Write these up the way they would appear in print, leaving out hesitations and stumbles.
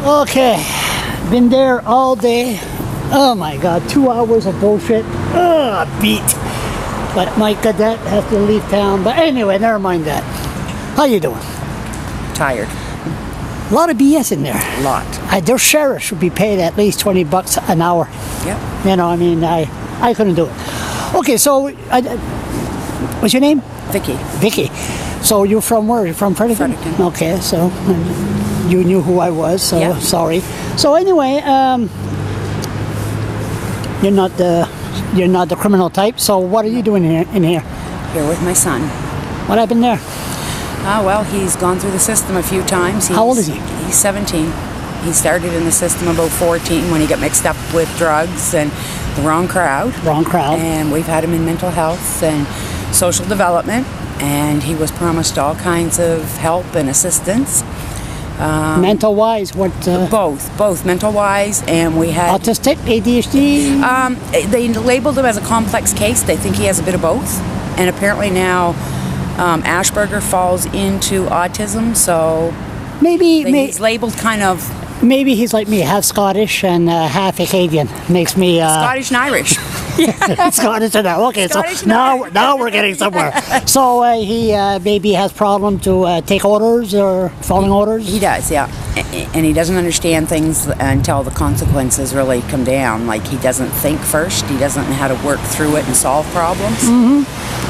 Okay, been there all day. Oh my God, 2 hours of bullshit. Ugh, beat. But my cadet has to leave town. But anyway, never mind that. How you doing? Tired. A lot of BS in there. A lot. Their sheriff should be paid at least $20 an hour. Yep. You know, I mean, I couldn't do it. Okay, so, what's your name? Vicky. Vicky. So you're from where? You're from Fredericton? Fredericton. Okay, so you knew who I was, so Yeah. sorry. So anyway, you're not the criminal type. So what are you doing in here? Here with my son. What happened there? Well, he's gone through the system a few times. How old is he? He's 17. He started in the system about 14 when he got mixed up with drugs and the wrong crowd. Wrong crowd. And we've had him in mental health and social development. And he was promised all kinds of help and assistance. Mental wise, what? Both mental wise, and we had Autistic, ADHD. They labeled him as a complex case. They think he has a bit of both, and apparently now Asperger falls into autism. So maybe he's labeled kind of maybe he's like me, half Scottish and half Acadian. Makes me Scottish and Irish. Scottish and that. Okay, Scottish so now we're getting somewhere. So he maybe has problem to take orders or following orders. He does, yeah, and he doesn't understand things until the consequences really come down. Like he doesn't think first. He doesn't know how to work through it and solve problems. Mm-hmm.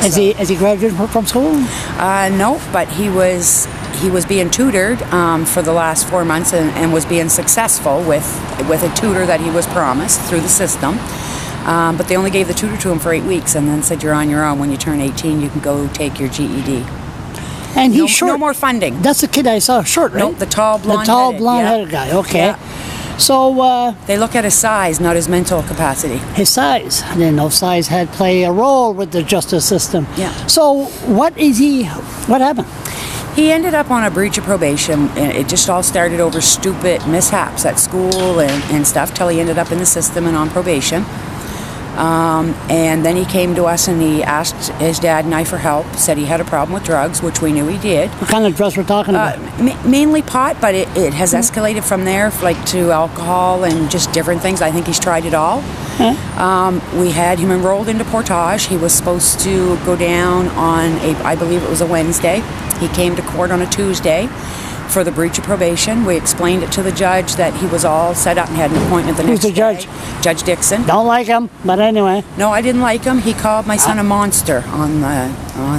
Has he graduated from school? No, but he was being tutored for the last 4 months and was being successful with a tutor that he was promised through the system. But they only gave the tutor to him for 8 weeks and then said, you're on your own. When you turn 18, you can go take your GED. And he's short. No more funding. That's the kid I saw, short, right? Nope, the tall blonde-headed guy. Okay. Yeah. So they look at his size, not his mental capacity. His size. I didn't know size had play a role with the justice system. Yeah. So what happened? He ended up on a breach of probation. It just all started over stupid mishaps at school and stuff till he ended up in the system and on probation. And then he came to us and he asked his dad and I for help, said he had a problem with drugs, which we knew he did. What kind of drugs we're talking about? Mainly pot, but it has escalated from there, like to alcohol and just different things. I think he's tried it all. We had him enrolled into Portage. He was supposed to go down on I believe it was a Wednesday. He came to court on a Tuesday for the breach of probation. We explained it to the judge that he was all set up and had an appointment the next day. Who's the judge? Judge Dickson. Don't like him, but anyway. No, I didn't like him. He called my son a monster on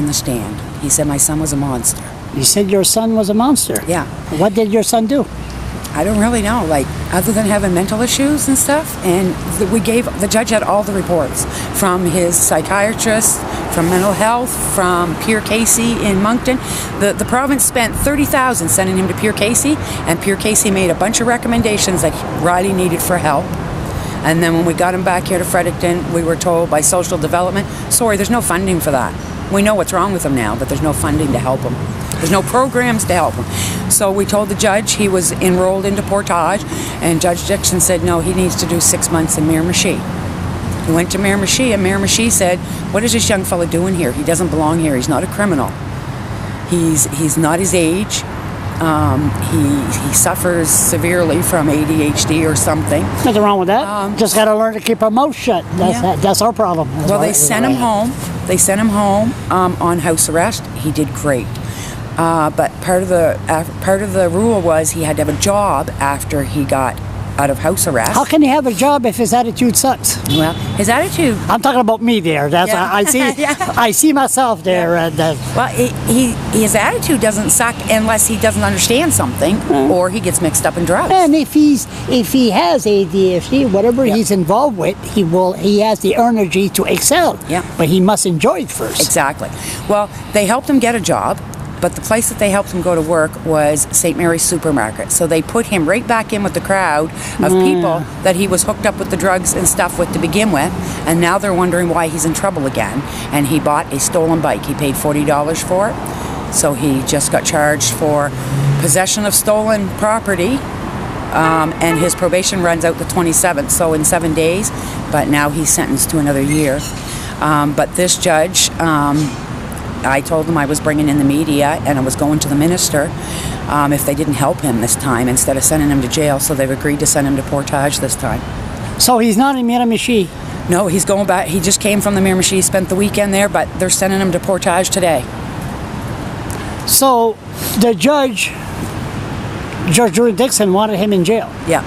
the stand. He said my son was a monster. You said your son was a monster? Yeah. What did your son do? I don't really know, like, other than having mental issues and stuff. And the judge had all the reports from his psychiatrist, from mental health, from Pierre Casey in Moncton. The province spent $30,000 sending him to Pierre Casey, and Pierre Casey made a bunch of recommendations that Riley needed for help. And then when we got him back here to Fredericton, we were told by social development, sorry, there's no funding for that. We know what's wrong with him now, but there's no funding to help him. There's no programs to help him. So we told the judge he was enrolled into Portage, and Judge Dickson said, no, he needs to do 6 months in Miramichi. He went to Miramichi, and Miramichi said, what is this young fella doing here? He doesn't belong here. He's not a criminal. He's not his age. He suffers severely from ADHD or something. Nothing wrong with that. Just got to learn to keep our mouth shut. That's our problem. They sent him home. They sent him home on house arrest. He did great. But part of the rule was he had to have a job after he got out of house arrest. How can he have a job if his attitude sucks? Well, his attitude. I'm talking about me there. That's I see. Yeah. I see myself there. Yeah. Well, his attitude doesn't suck unless he doesn't understand something or he gets mixed up in drugs. And if he has ADHD, whatever he's involved with, he has the energy to excel. Yeah. But he must enjoy it first. Exactly. Well, they helped him get a job. But the place that they helped him go to work was St. Mary's Supermarket. So they put him right back in with the crowd of people that he was hooked up with the drugs and stuff with to begin with. And now they're wondering why he's in trouble again. And he bought a stolen bike. He paid $40 for it. So he just got charged for possession of stolen property. And his probation runs out the 27th, so in 7 days. But now he's sentenced to another year. But this judge I told them I was bringing in the media and I was going to the minister if they didn't help him this time instead of sending him to jail. So they've agreed to send him to Portage this time. So he's not in Miramichi? No, he's going back. He just came from the Miramichi, spent the weekend there, but they're sending him to Portage today. So the Judge Julian Dickson, wanted him in jail. Yeah.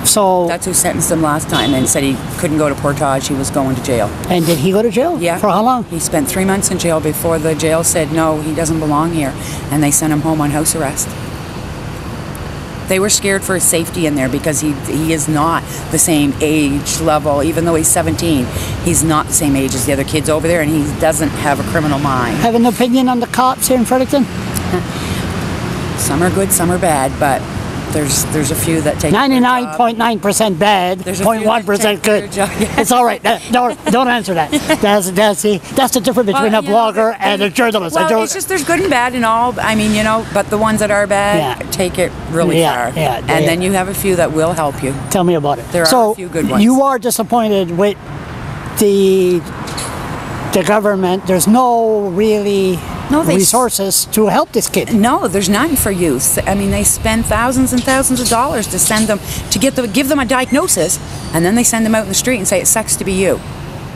So that's who sentenced him last time and said he couldn't go to Portage, he was going to jail. And did he go to jail? Yeah. For how long? He spent 3 months in jail before the jail said, no, he doesn't belong here. And they sent him home on house arrest. They were scared for his safety in there because he is not the same age level. Even though he's 17, he's not the same age as the other kids over there, and he doesn't have a criminal mind. Have an opinion on the cops here in Fredericton? Some are good, some are bad, but there's a few that take 99.9% bad, 0.1% good. It's all right. Don't answer that. That's the difference between a blogger and a journalist. Well, it's just there's good and bad and all. I mean, but the ones that are bad take it really far. And then you have a few that will help you. Tell me about it. There are a few good ones. You are disappointed with the government. There's no really resources to help this kid. No, there's none for youth. I mean, they spend thousands and thousands of dollars to send them, to give them a diagnosis, and then they send them out in the street and say, it sucks to be you.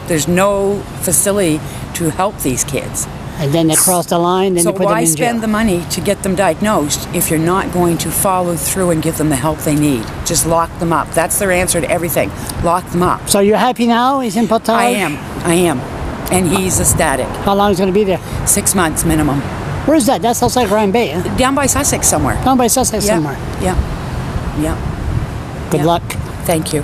There's no facility to help these kids. And then they cross the line, and so they put them in jail. So why spend the money to get them diagnosed if you're not going to follow through and give them the help they need? Just lock them up. That's their answer to everything. Lock them up. So you're happy now? He's in Portage? I am. And he's ecstatic. How long is he going to be there? 6 months minimum. Where is that? That's outside Grand Bay, huh? Down by Sussex somewhere. Down by Sussex somewhere. Yeah. Good luck. Thank you.